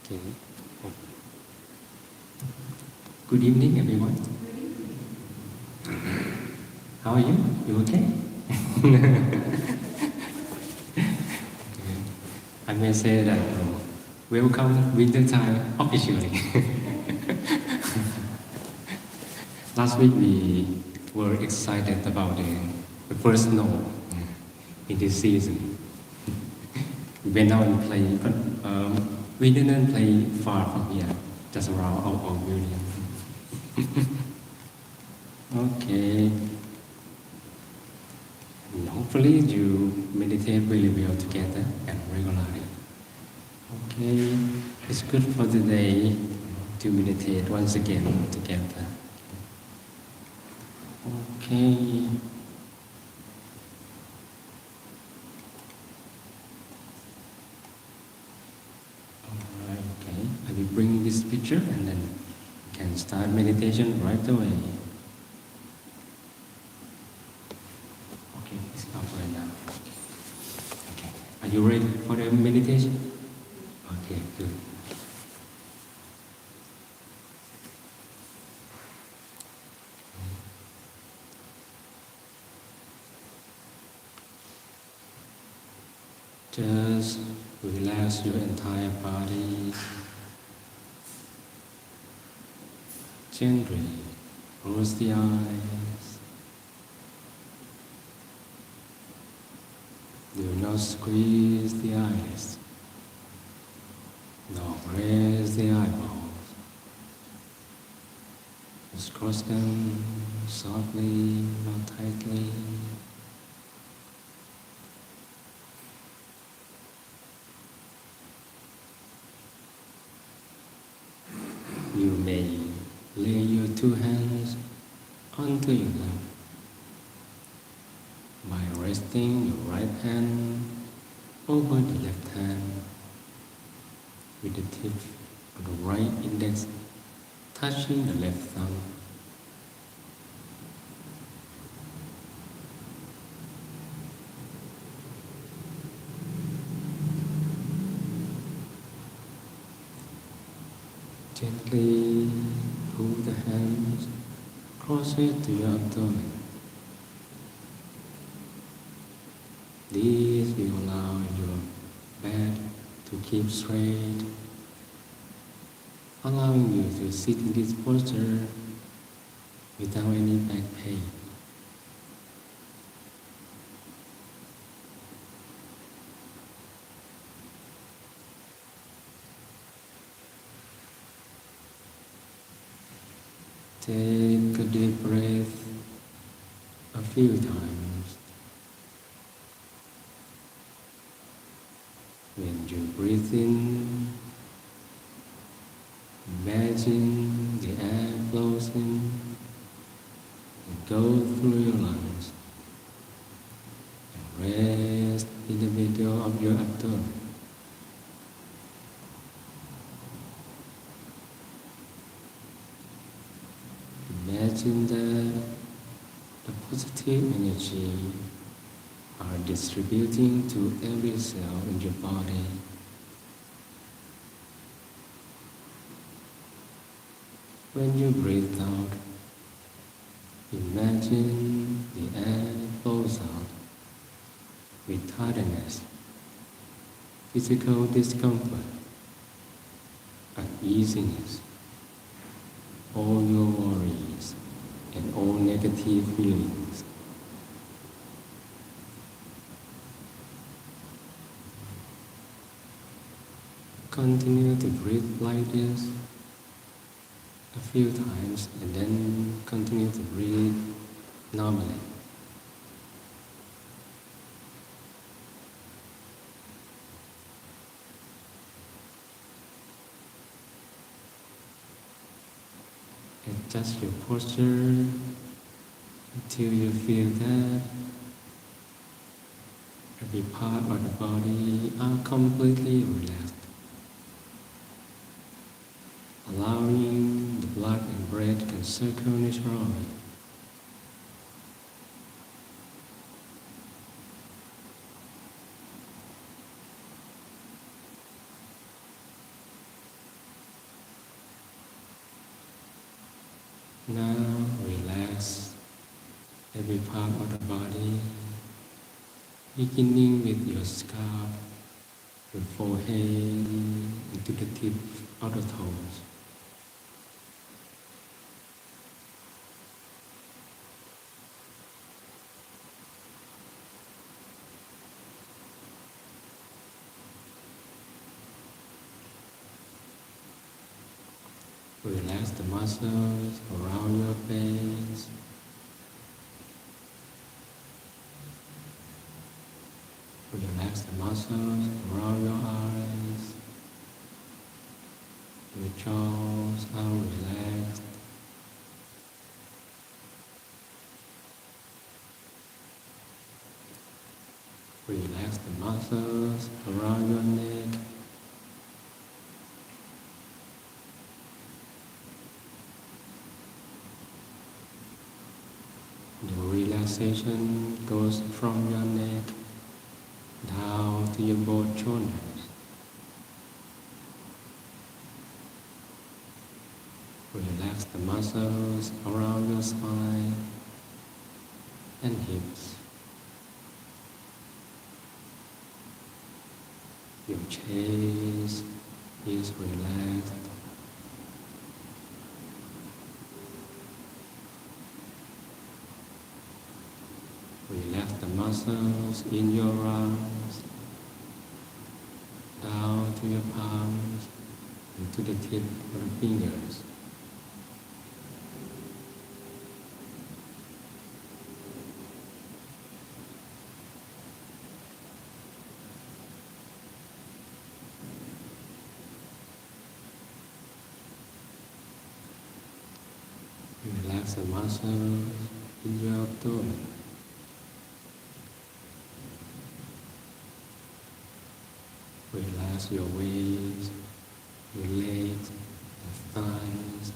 Okay. Good evening, everyone. How are you? You okay? I may say that welcome winter time officially. Last week we were excited about the first snow in this season. We went out and played, but we didn't play far from here, just around our own building. Okay. And hopefully you meditate really well together and regularly. Okay, it's good for today to meditate once again together. Okay. Alright, okay. I will bring this picture and then you can start meditation right away. Okay, it's up right now. Okay. Are you ready for the meditation? Okay, good. Just relax your entire body. Gently close the eyes. Do not squeeze the eyes. Nor raise the eyeballs. Just cross them softly, not tightly. You may lay your two hands onto your lap by resting your right hand over the left hand with the tip of the right index touching the left thumb. Gently pull the hands closer to your abdomen. This will allow your back to keep straight, allowing you to sit in this posture without any back pain. Take a deep breath a few times. When you breathe in, imagine the air flows in and goes through your lungs and rest in the middle of your abdomen. Imagine that the positive energy are distributing to every cell in your body. When you breathe out, imagine the air flows out with tiredness, physical discomfort, uneasiness, all your worries and all negative feelings. Continue to breathe like this a few times and then continue to breathe normally. Adjust your posture until you feel that every part of the body are completely relaxed, allowing the blood and breath can circle naturally. Now relax every part of the body, beginning with your scalp, your forehead, into the tip of the toes. Relax the muscles around your face. Relax the muscles around your eyes. Your jaws are relaxed. Relax the muscles around your neck. The relaxation goes from your neck down to your both shoulders. Relax the muscles around your spine and hips. Your chest is relaxed. Relax the muscles in your arms, down to your palms, and to the tip of the fingers. Relax the muscles in your abdomen. Relax your waist, your legs, your thighs,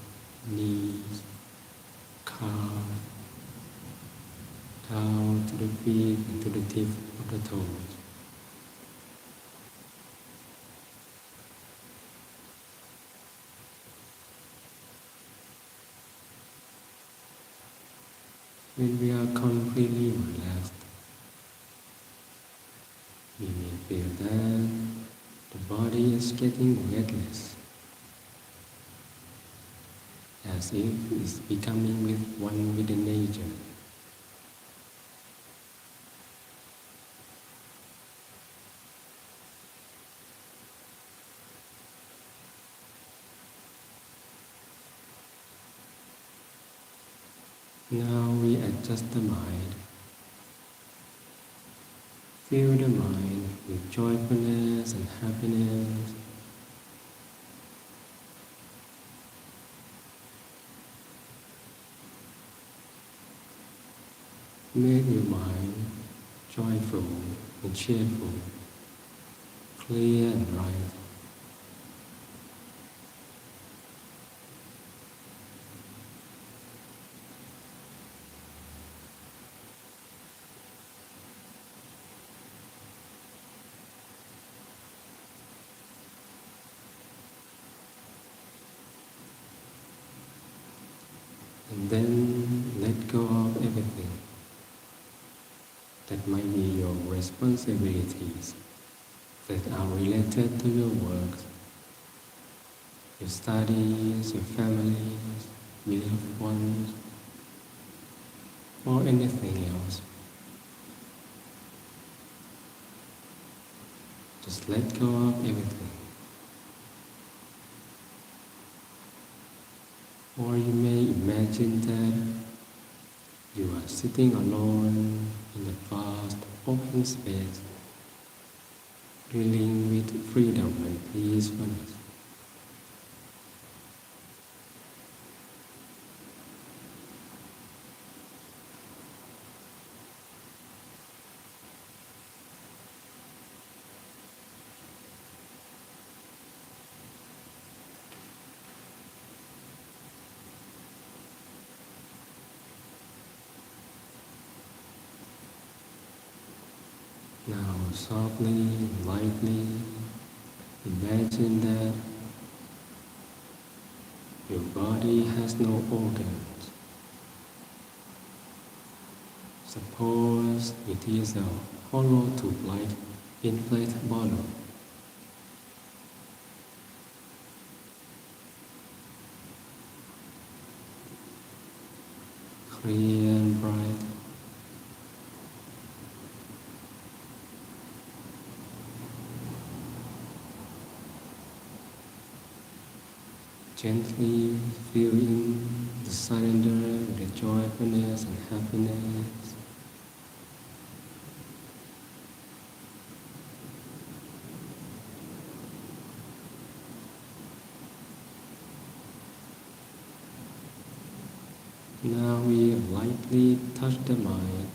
knees, calf, down to the feet and to the tip of the toes. When we are completely relaxed, we may feel that the body is getting weightless, as if it's becoming one with the nature. Now we adjust the mind. Fill the mind with joyfulness and happiness. Make your mind joyful and cheerful, clear and bright. And then let go of everything that might be your responsibilities that are related to your work, your studies, your families, your loved ones, or anything else. Just let go of everything. Or you may imagine that you are sitting alone in a vast open space, dealing with freedom and peacefulness. Now softly, lightly, imagine that your body has no organs. Suppose it is a hollow tube-like inflated balloon. Clear and bright. Gently feel in the surrender, the joyfulness and happiness. Now we lightly touch the mind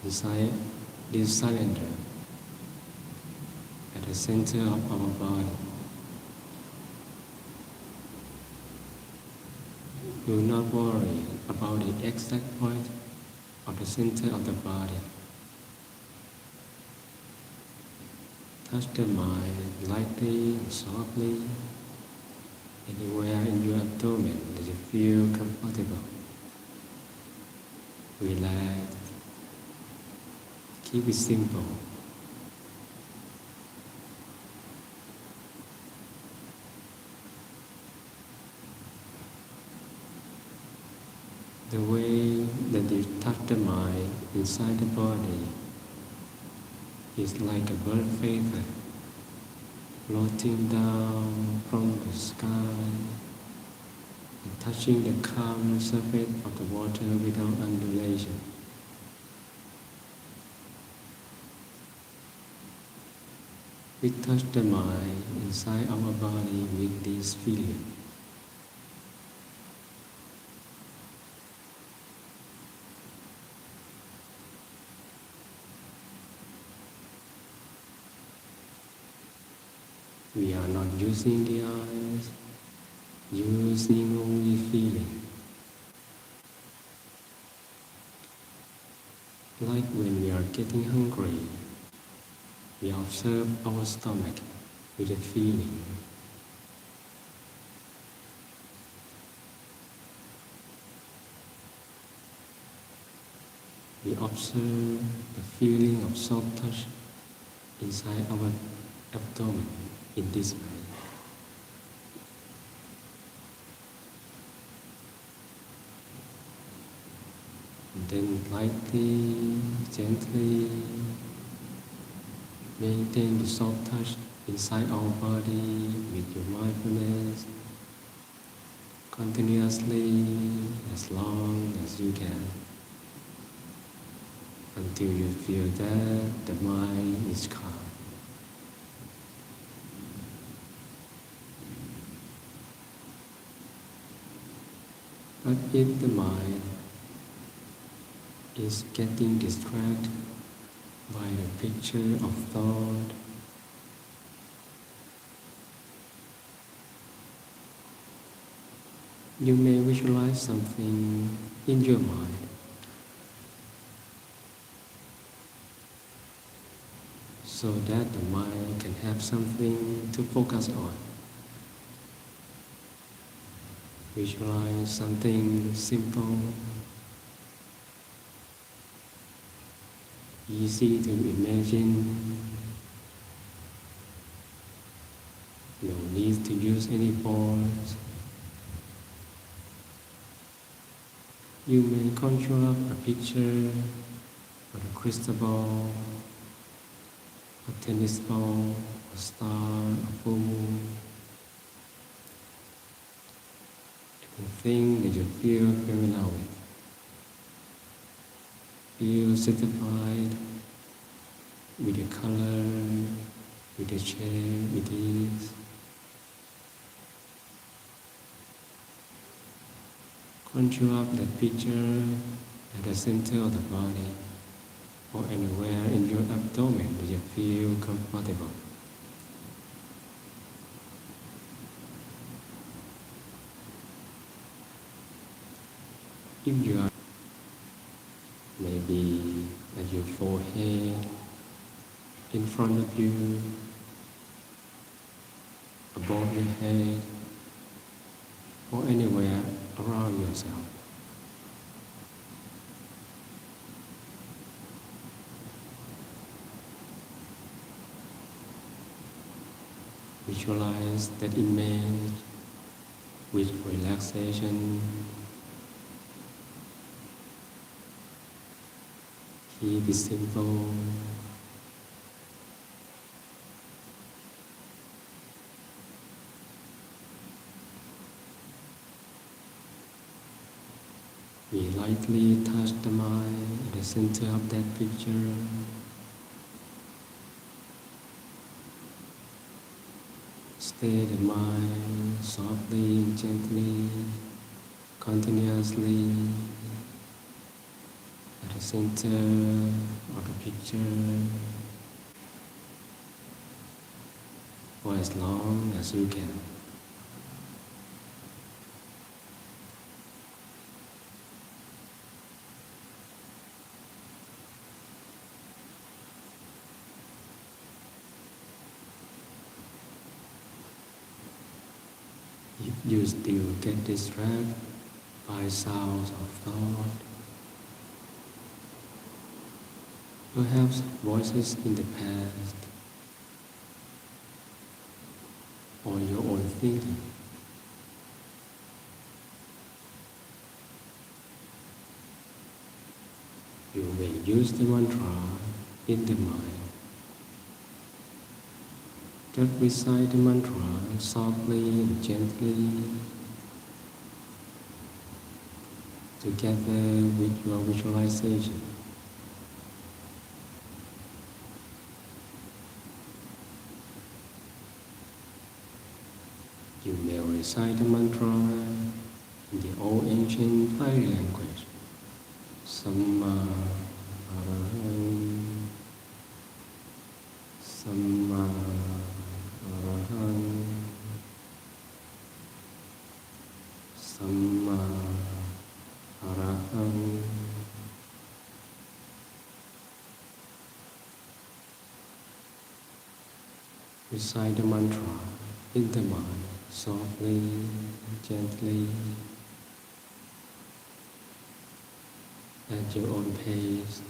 inside this surrender at the center of our body. Do not worry about the exact point of the center of the body. Touch the mind lightly and softly, anywhere in your abdomen that you feel comfortable. Relax. Keep it simple. The way that you touch the mind inside the body is like a bird feather floating down from the sky and touching the calm surface of the water without undulation. We touch the mind inside our body with this feeling. We are not using the eyes, using only feeling. Like when we are getting hungry, we observe our stomach with a feeling. We observe the feeling of soft touch inside our abdomen in this way. And then lightly, gently maintain the soft touch inside our body with your mindfulness continuously as long as you can, until you feel that the mind is calm. But if the mind is getting distracted by the picture of thought, you may visualize something in your mind. So that the mind can have something to focus on. Visualize something simple, easy to imagine. No need to use any force. You may conjure up a picture of a crystal ball, a tennis ball, a star, a full moon. Anything that you feel familiar with. Feel satisfied with the color, with the shape, with ease. Conjure up that picture at the center of the body or anywhere in your abdomen that you feel comfortable. If you are maybe at your forehead, in front of you, above your head, or anywhere around yourself. Visualize that image with relaxation. Keep it simple. We lightly touch the mind at the center of that picture. Stay the mind softly and gently, continuously at the center of the picture for as long as you can. If you still get distracted by sounds of thought, perhaps voices in the past, or your own thinking, you may use the mantra in the mind. Just recite the mantra softly and gently, together with your visualization. You may recite the mantra in the old ancient Pali language. Samma Arahang, Samma Arahang, Samma Arahang. Recite the mantra in the mind, softly, gently, at your own pace,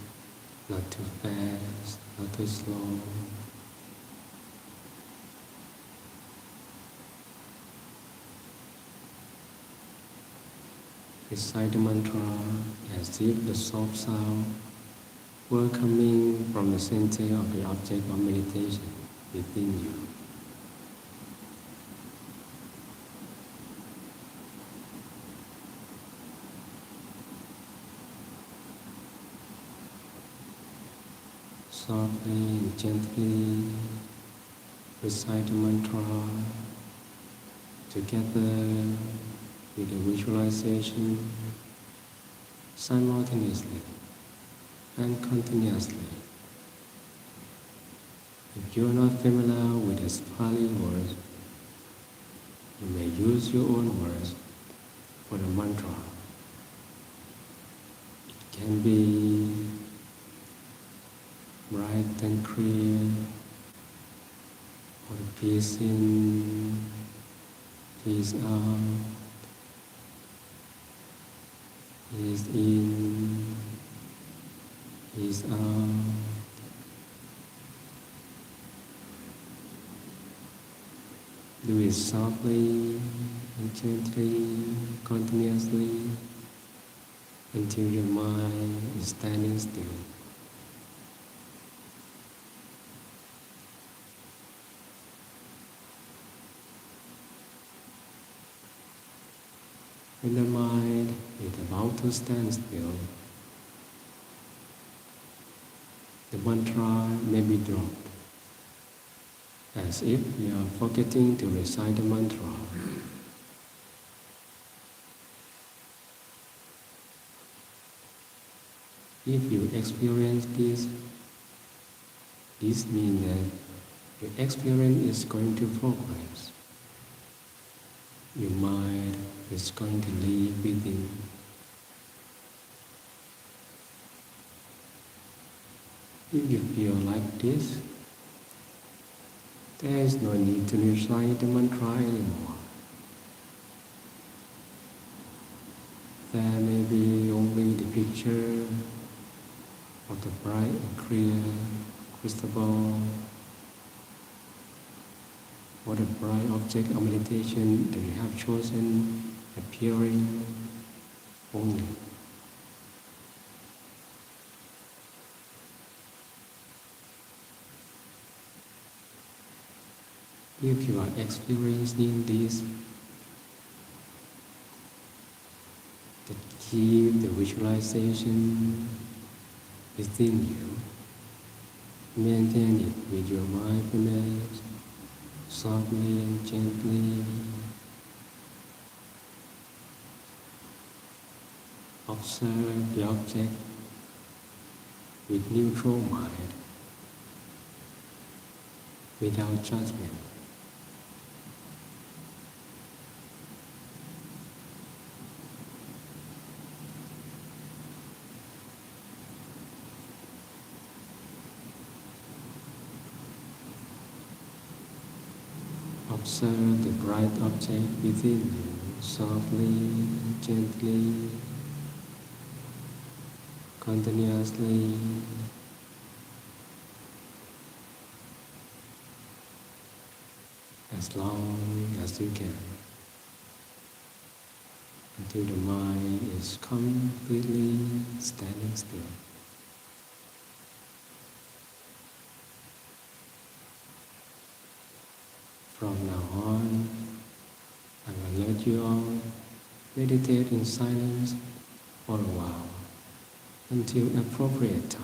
not too fast, not too slow. Recite the mantra as if the soft sound were coming from the center of the object of meditation within you. Softly and gently recite the mantra together with the visualization simultaneously and continuously. If you are not familiar with the Pali words, you may use your own words for the mantra. It can be bright and clear, or peace in, peace out, peace in, peace out. Do it softly and gently, continuously, until your mind is standing still. When the mind is about to stand still, the mantra may be dropped, as if you are forgetting to recite the mantra. If you experience this means that your experience is going to progress. Your mind is going to live within. If you feel like this, there is no need to recite the mantra anymore. There may be only the picture of the bright and clear crystal ball, or the bright object of meditation that you have chosen appearing only. If you are experiencing this, then keep the visualization within you. Maintain it with your mindfulness, softly and gently. Observe the object with neutral mind, without judgment. Observe the bright object within you, softly, gently, continuously. As long as you can, until the mind is completely standing still. From now on, I will let you all meditate in silence for a while, until appropriate time.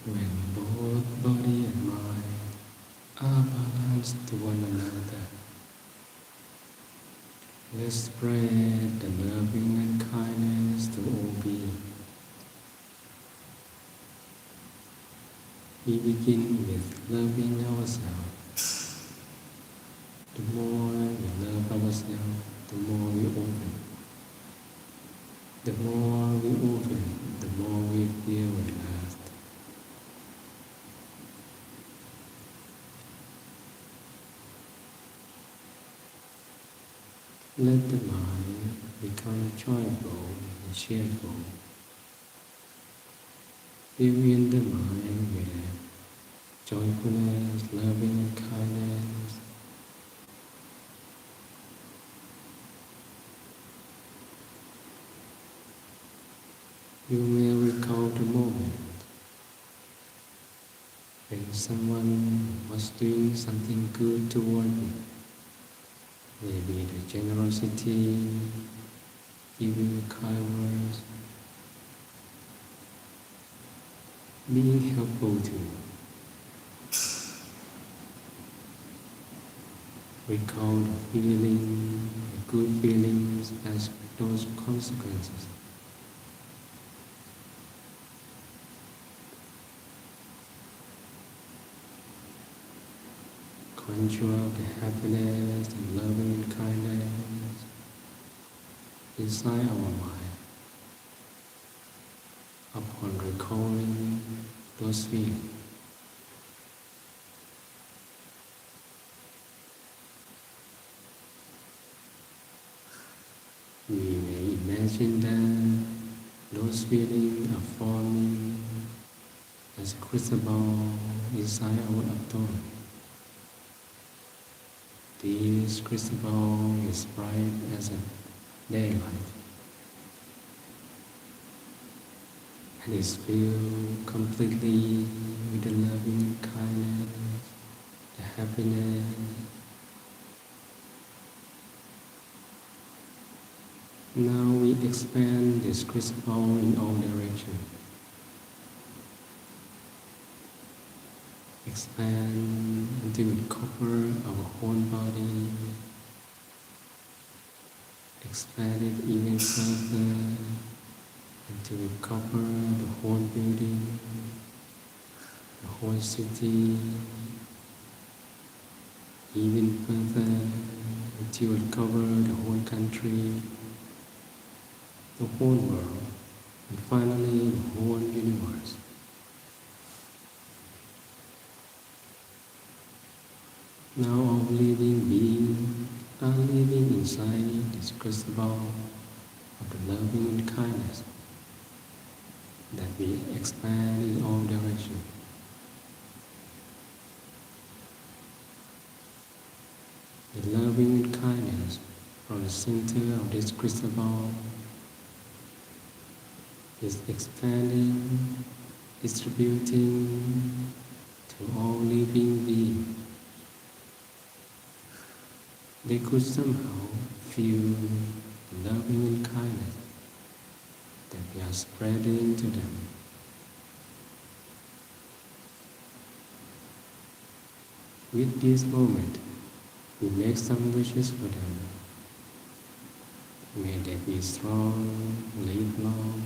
When both body and mind are balanced to one another, let's spread the loving and kindness to all beings. We begin with loving ourselves. The more we love ourselves, the more we open. The more we open, the more we feel relaxed. Let the mind become joyful and cheerful. Fill in the mind with joyfulness, loving and kindness. You may recall the moment when someone was doing something good toward you. Maybe the generosity, giving kind words, being helpful to you. Recall the feeling, the good feelings as those consequences. Conjure up the happiness and loving and kindness inside our mind. Upon recalling those feelings, we may imagine that those feelings are forming as a crucible inside our abdomen. This crucible is bright as a daylight and is filled completely with the loving kindness, the happiness. Now we expand this crucible in all directions. Expand until it covers our whole body. Expand it even further until it covers the whole building, the whole city, even further until it covers the whole country, the whole world, and finally the whole universe. Now all living beings are living inside this crucible of the loving and kindness that we expand in all directions. The loving and kindness from the center of this crucible is expanding, distributing to all living beings. They could somehow feel the loving and kindness that we are spreading to them. With this moment, we make some wishes for them. May they be strong, live long,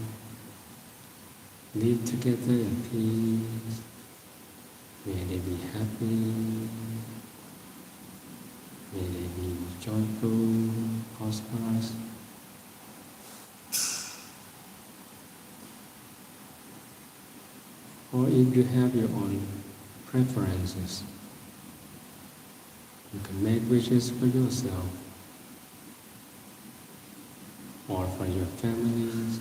live together in peace. May they be happy. May they be joyful, prosperous. Or if you have your own preferences, you can make wishes for yourself or for your families,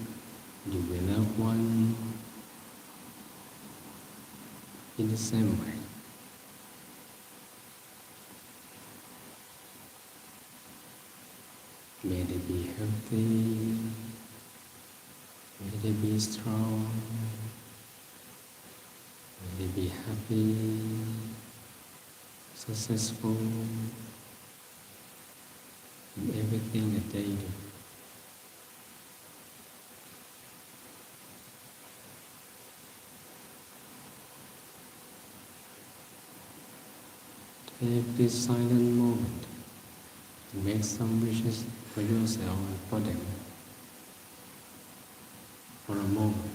your loved one, in the same way. May they be healthy, may they be strong, may they be happy, successful in everything that they do. Take this silent moment to make some wishes for yourself and for them for a moment.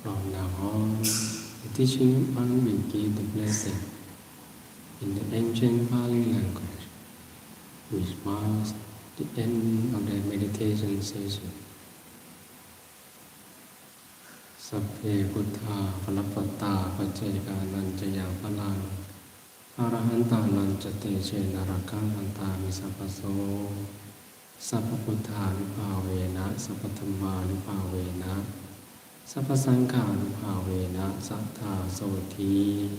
From now on, the teaching one will give the blessing in the ancient Pali language, which marks the end of the meditation session. Sapphe Buddha Phalapata Paccheka Nanjaya Phalang Arahanta Nanjate Chena Rakahanta Misapaso Sappa Buddha Nupavena Sappa Dhamma Nupavena Sappa Sangha Nupavena Sattha Soti.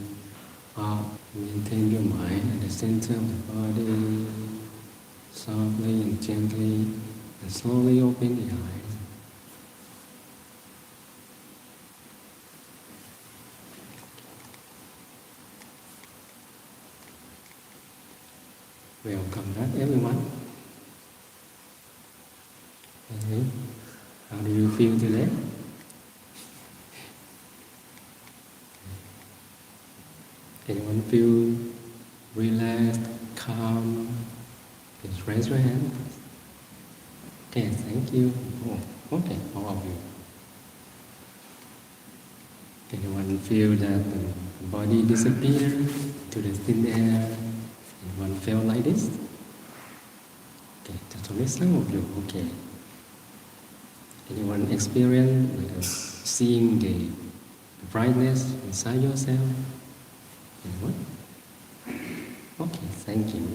Maintain your mind at the center of the body, softly and gently, and slowly open the eyes. Welcome back, everyone. Okay. How do you feel today? Anyone feel relaxed, calm? Please raise your hand. Okay, thank you. Oh, okay, all of you. Anyone feel that the body disappeared to the thin air? Anyone feel like this? Okay, that's only some of you. Okay. Anyone experience seeing the brightness inside yourself? Anyone? Okay, thank you.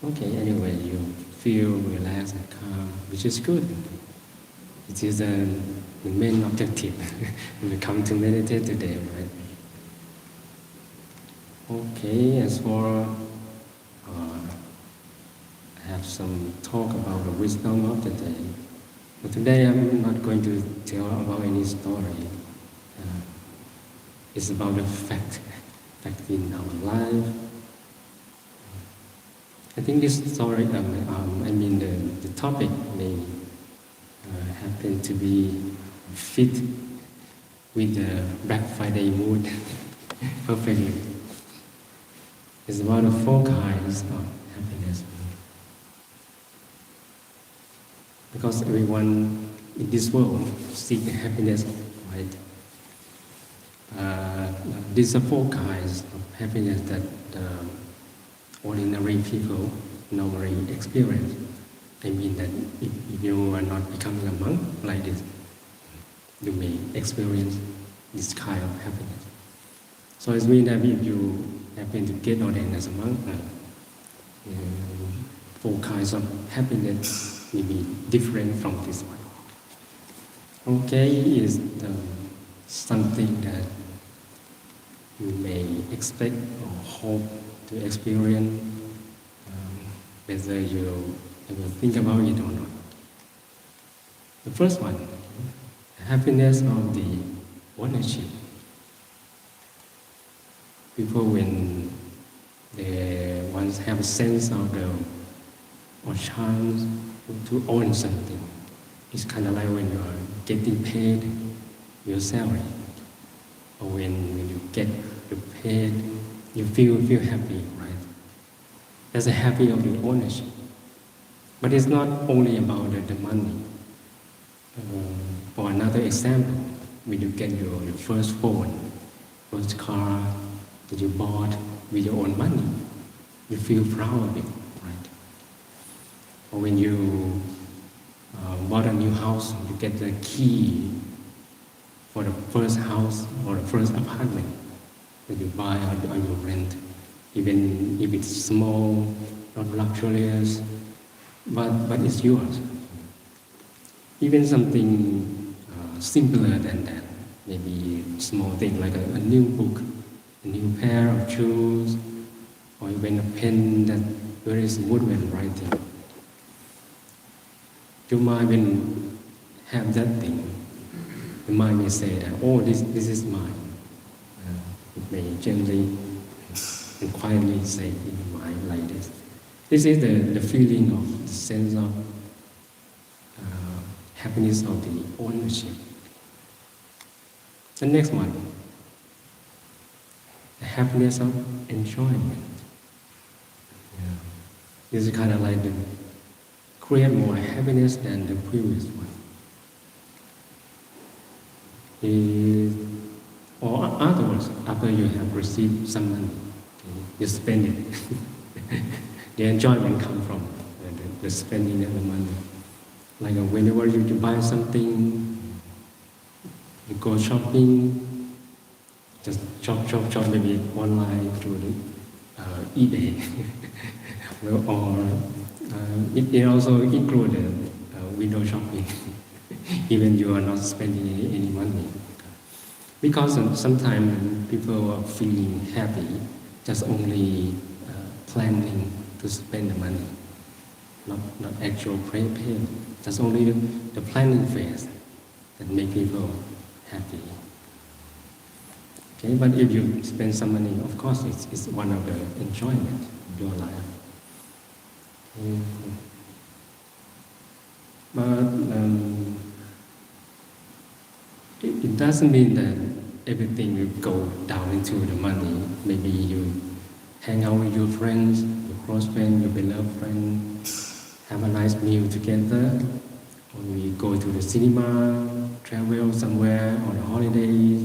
Okay, anyway, you feel relaxed and calm, which is good. It is the main objective when we come to meditate today, right? Okay, as for I have some talk about the wisdom of the day. But today I'm not going to tell about any story. It's about the fact in our life. I think this story, the topic may happen to be fit with the Black Friday mood perfectly. It's about the 4 kinds of happiness. Because everyone in this world seeks happiness, right? These are 4 kinds of happiness that ordinary people normally experience. I mean that if you are not becoming a monk like this, you may experience this kind of happiness. So it means that if you happen to get ordained as a monk, 4 kinds of happiness will be different from this one. Okay, is something that you may expect or hope to experience, whether you ever think about it or not. The first one, happiness of the ownership. People, when they once have a sense of or chance to own something, it's kind of like when you are getting paid your salary, or when you get paid, you feel happy, right? That's a happy of the ownership. But it's not only about the money. For another example, when you get your first phone, first car that you bought with your own money, you feel proud of it, right? Or when you bought a new house, you get the key for the first house or the first apartment that you buy or you rent, even if it's small, not luxurious, but it's yours. Even something simpler than that, maybe small thing like a new book, a new pair of shoes, or even a pen that very smooth when writing. Your mind will have that thing. The mind may say that, oh, this is mine. It may gently and quietly say in the mind like this. This is the feeling of the sense of happiness of the ownership. The next one, the happiness of enjoyment. This is kind of like the create more happiness than the previous one. Or afterwards, after you have received some money, you spend it. The enjoyment comes from the spending of the money. Like whenever you buy something, you go shopping, just shop, maybe online through the eBay. Or it also includes window shopping, even you are not spending any money. Because sometimes people are feeling happy, just only planning to spend the money, not actual pay. That's only the planning phase that make people happy. Okay, but if you spend some money, of course, it's one of the enjoyment of your life. But it doesn't mean that everything will go down into the money. Maybe you hang out with your friends, your close friend, your beloved friend, have a nice meal together, or we go to the cinema, travel somewhere on a holiday,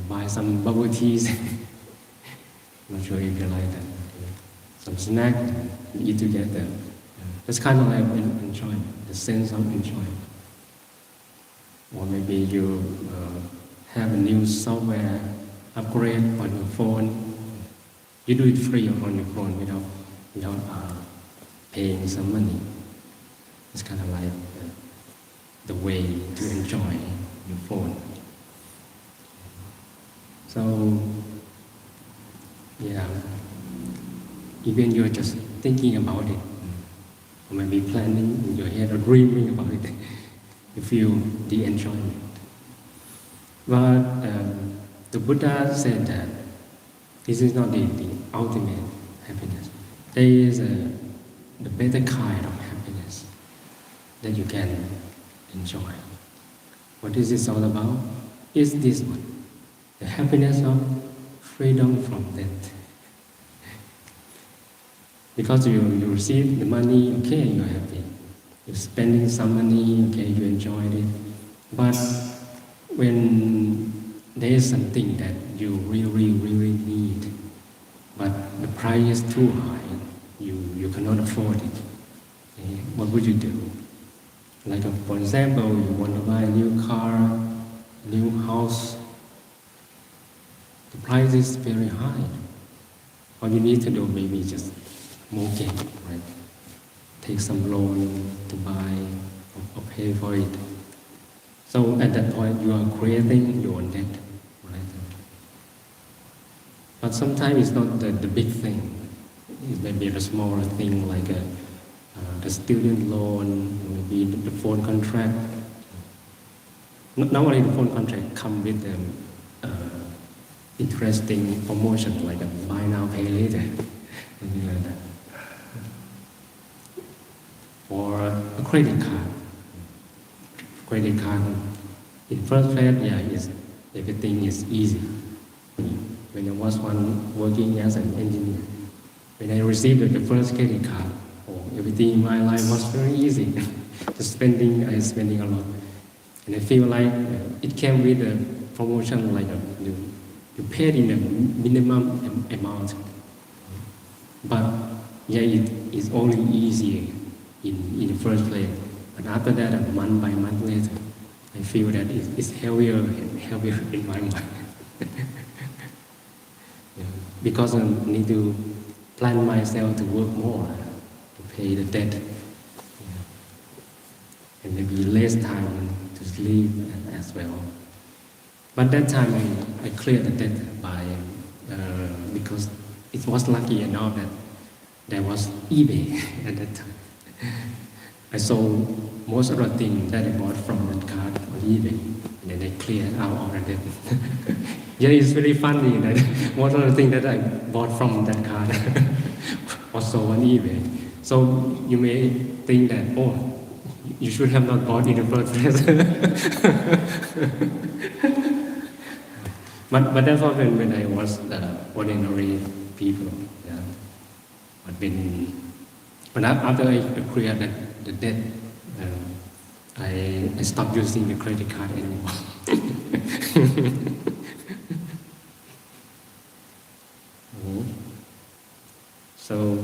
buy some bubble teas. Not sure if you like that. Some snack, and eat together. That's kind of like enjoyment, the sense of enjoyment. Or maybe you have a new software upgrade on your phone. You do it free on your phone without paying some money. It's kind of like the way to enjoy your phone. So, yeah, even you're just thinking about it, or maybe planning in your head or dreaming about it, you feel the enjoyment. But the Buddha said that this is not the ultimate happiness. There is the better kind of happiness that you can enjoy. What is this all about? It's this one, the happiness of freedom from debt. Because you receive the money, okay, you're happy. You're spending some money, okay, you enjoyed it. But when there is something that you really need, but the price is too high, you cannot afford it, okay, what would you do? Like, for example, you want to buy a new car, a new house, the price is very high. All you need to do maybe just mortgage, right? Take some loan to buy or pay for it. So at that point, you are creating your own debt, right? But sometimes it's not the big thing. It may be a smaller thing like the student loan, maybe the phone contract. Not only the phone contract come with interesting promotion like a buy now, pay later, something like that. Or a credit card. Credit card, in first place, everything is easy. When I was working as an engineer, when I received the first credit card, everything in my life was very easy. I spending a lot. And I feel like it came with a promotion like you paid in a minimum amount. But it is only easier in the first place. But after that, month by month later, I feel that it's heavier and heavier in my mind. Because I need to plan myself to work more, to pay the debt. And maybe less time to sleep as well. But that time I cleared the debt by because it was lucky enough that there was eBay at that time. I sold most of the things that I bought from that card on eBay, and then I cleared out all the debt. Yeah, it's very funny that most of the things that I bought from that card was sold on eBay. So you may think that, oh, you should have not bought in the first place. But that's what when I was ordinary people. Yeah. But when after I cleared the debt, I stopped using the credit card anymore. Mhm. So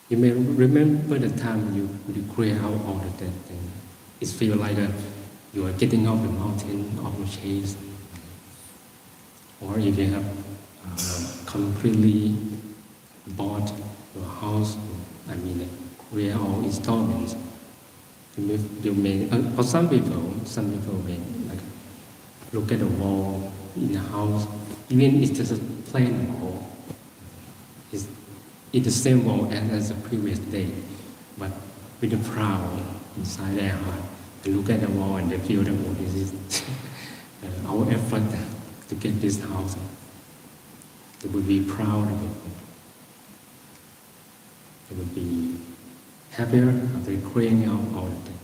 you may remember the time you clear out all the debt, and it feels like you are getting off the mountain of the chase, or if you have completely bought your house, I mean, clear all installments. You may, for some people may like look at the wall in the house, even it's just a plain wall. It's the same wall as the previous day, but with a proud inside their heart. They look at the wall and they feel that, oh, this is our effort to get this house. They would be proud of it. They would be happier after clearing out all of that.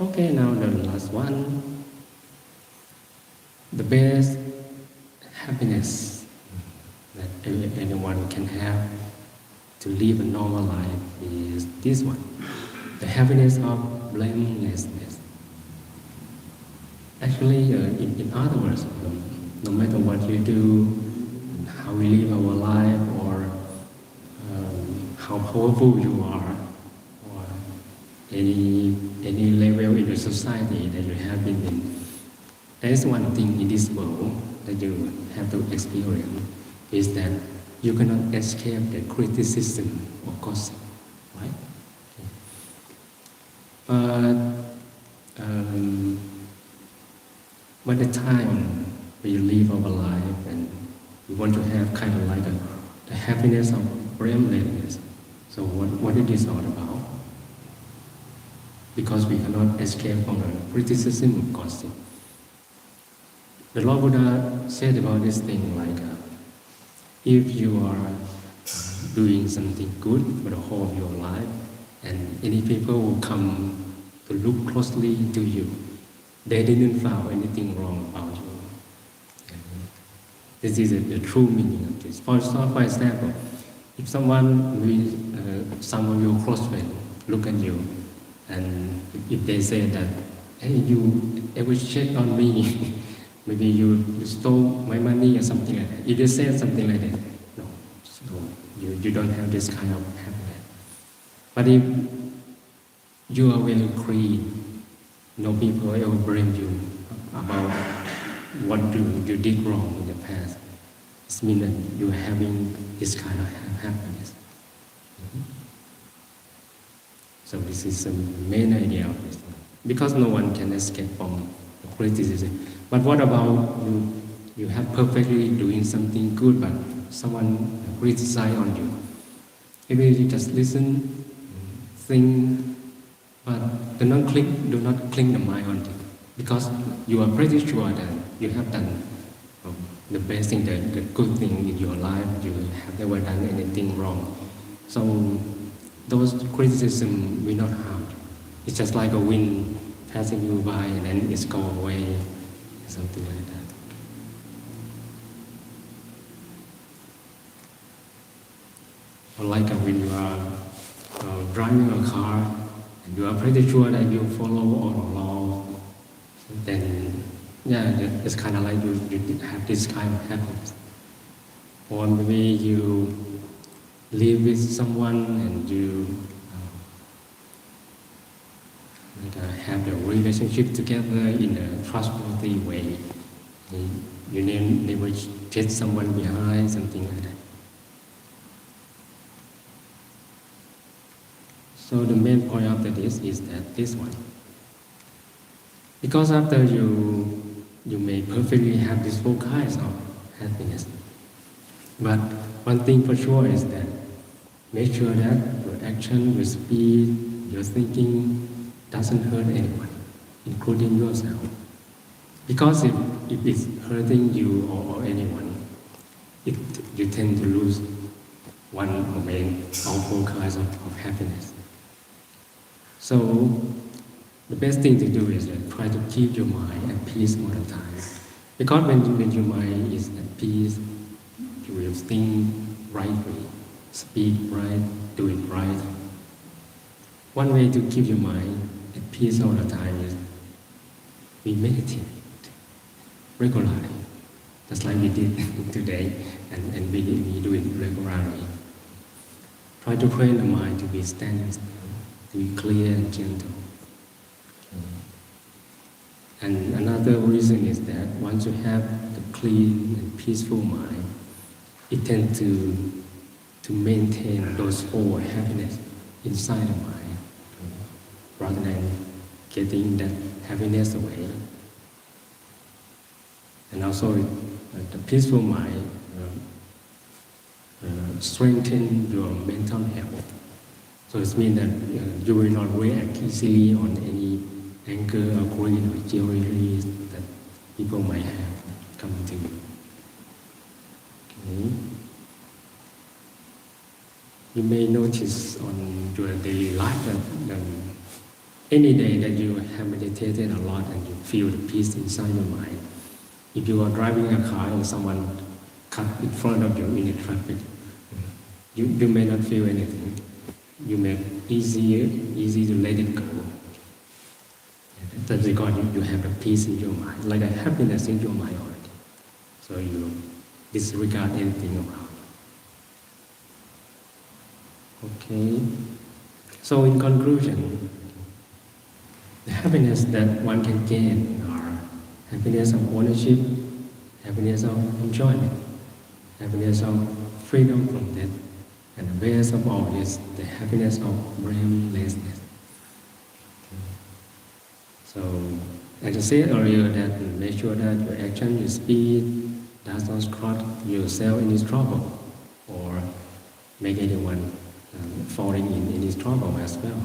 Okay, now the last one. The best happiness that anyone can have to live a normal life is this one. The happiness of blamelessness. Actually, in other words, no matter what you do, how we live our life, or how powerful you are, or any level in the society that you have been in, there is one thing in this world that you have to experience, is that you cannot escape the criticism or gossip, right? By the time we live our life and we want to have kind of like the happiness of blamelessness. So what it is all about? Because we cannot escape from the criticism of gossip. The Lord Buddha said about this thing like, if you are doing something good for the whole of your life, and any people will come to look closely into you, they didn't find anything wrong about you. This is the true meaning of this. For example, if some of your close friends look at you, and if they say that, hey, you ever check on me, maybe you stole my money or something like that. If they say something like that, no, so you don't have this kind of happiness. But if you are very clean, no people ever blame you about what you did wrong in the past. It means that you are having this kind of happiness. So this is the main idea of this. Because no one can escape from the criticism. But what about you have perfectly doing something good, but someone criticize on you? Maybe you just listen, think, but do not cling the mind on it, because you are pretty sure that you have done the best thing, the good thing in your life. You have never done anything wrong. So those criticisms will not harm you. It's just like a wind passing you by and then it's go away, something like that. Or like when you are driving a car and you are pretty sure that you follow all the law, then yeah, it's kind of like you have this kind of happiness. Or maybe you live with someone and you have the relationship together in a trustworthy way. You never cheat someone behind, something like that. So the main point of this is that this one. Because after you may perfectly have these four kinds of happiness. But one thing for sure is that make sure that your action, your speech, your thinking doesn't hurt anyone, including yourself. Because if it's hurting you or anyone, you tend to lose one of main powerful kinds of happiness. So the best thing to do is try to keep your mind at peace all the time. Because when your mind is at peace, you will think rightly, speak right, do it right. One way to keep your mind at peace all the time is we meditate regularly, just like we did today, and we do it regularly. Try to train the mind to be standing still, to be clear and gentle. And another reason is that once you have a clean and peaceful mind, it tends to maintain those four happiness inside the mind, rather than getting that happiness away. And also, the peaceful mind strengthens your mental health. So it means that you will not react easily on any anger or greed or jealousy that people might have come to you. Okay. You may notice on your daily life that any day that you have meditated a lot and you feel the peace inside your mind. If you are driving a car and someone cut in front of you in the traffic, you may not feel anything. You may easy to let it go. That's because you have a peace in your mind, like a happiness in your mind already. So you disregard anything around. Okay. So in conclusion, the happiness that one can gain are happiness of ownership, happiness of enjoyment, happiness of freedom from death, and the best of all is the happiness of blamelessness. So, as I said earlier, that make sure that your action, your speech does not cause yourself in trouble or make anyone falling in any trouble as well.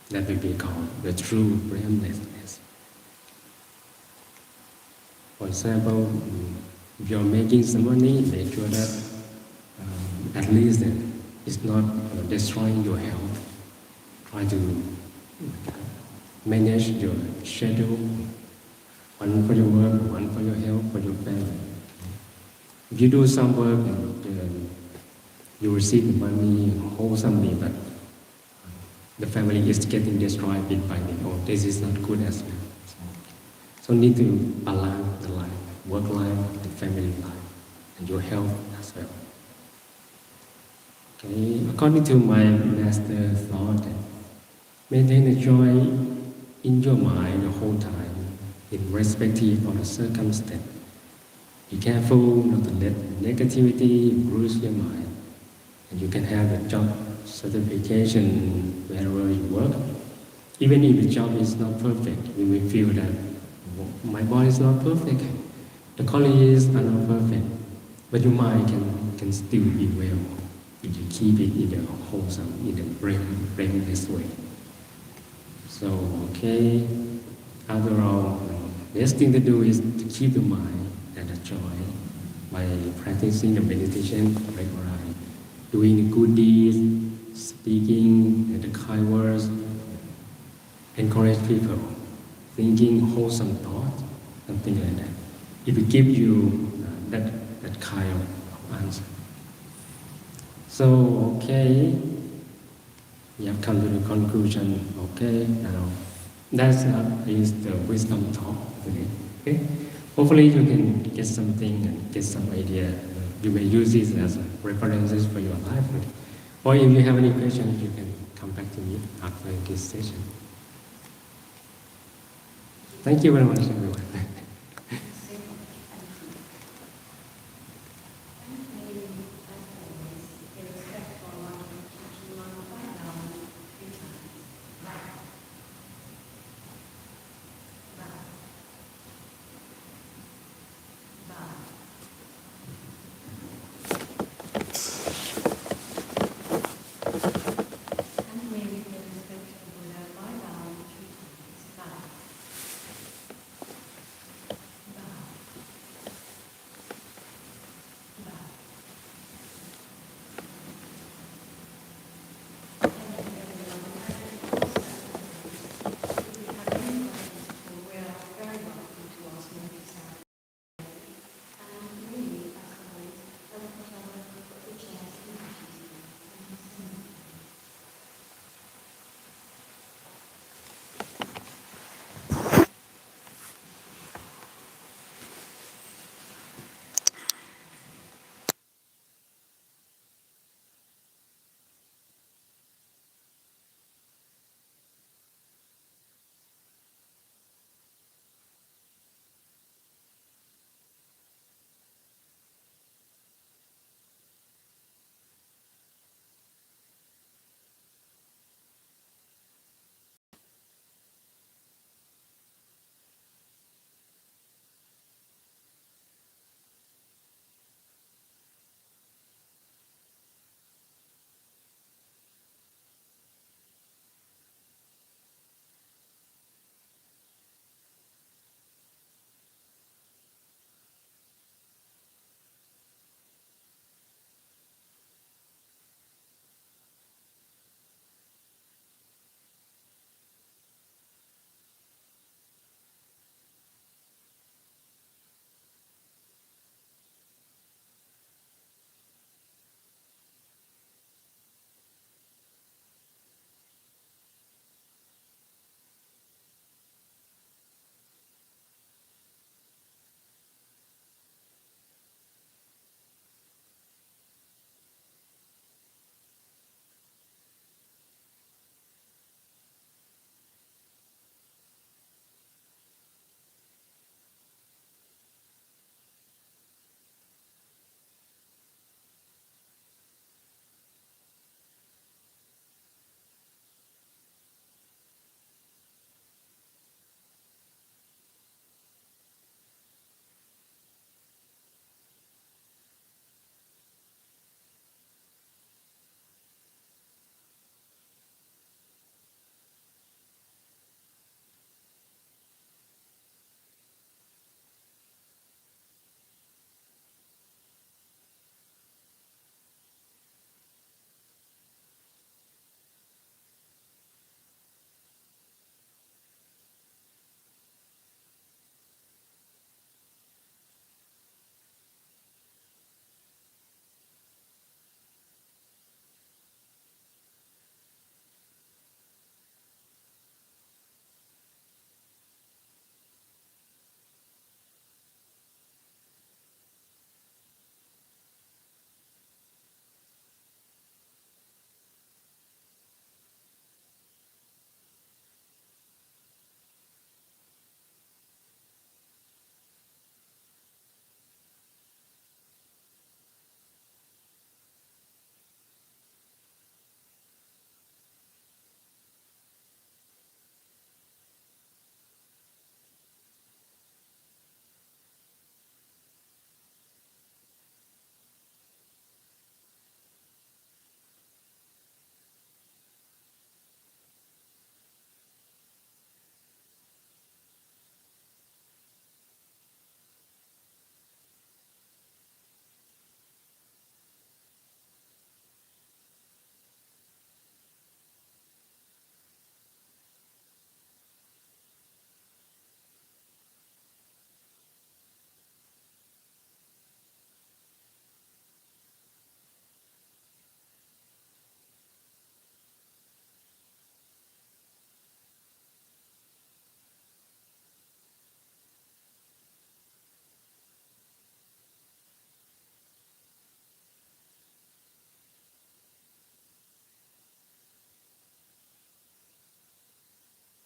That will be called the true blamelessness. For example, if you're making some money, make sure that at least it's not destroying your health. Try to manage your schedule, one for your work, one for your health, for your family. If you do some work and you receive the money wholesomely, but the family is getting destroyed bit by bit, oh, this is not good as well. So need to balance the life, work life, the family life, and your health as well. Okay, according to my master thought, maintain the joy in your mind the whole time, irrespective of the circumstance. Be careful not to let negativity bruise your mind, and you can have a job certification wherever you work. Even if the job is not perfect, you may feel that my body is not perfect, the colleagues are not perfect, but your mind can still be well if you keep it in a wholesome, in a brainless way. So, okay, after all, the best thing to do is to keep the mind and the joy by practicing the meditation regularly, doing the good deeds, speaking the kind words, encourage people, thinking wholesome thoughts, something like that. It will give you that kind of answer. So, okay, we have come to the conclusion. Okay, now that's is the wisdom talk today. Okay, hopefully you can get something and get some idea. You may use this as references for your life. Or if you have any questions, you can come back to me after this session. Thank you very much, everyone.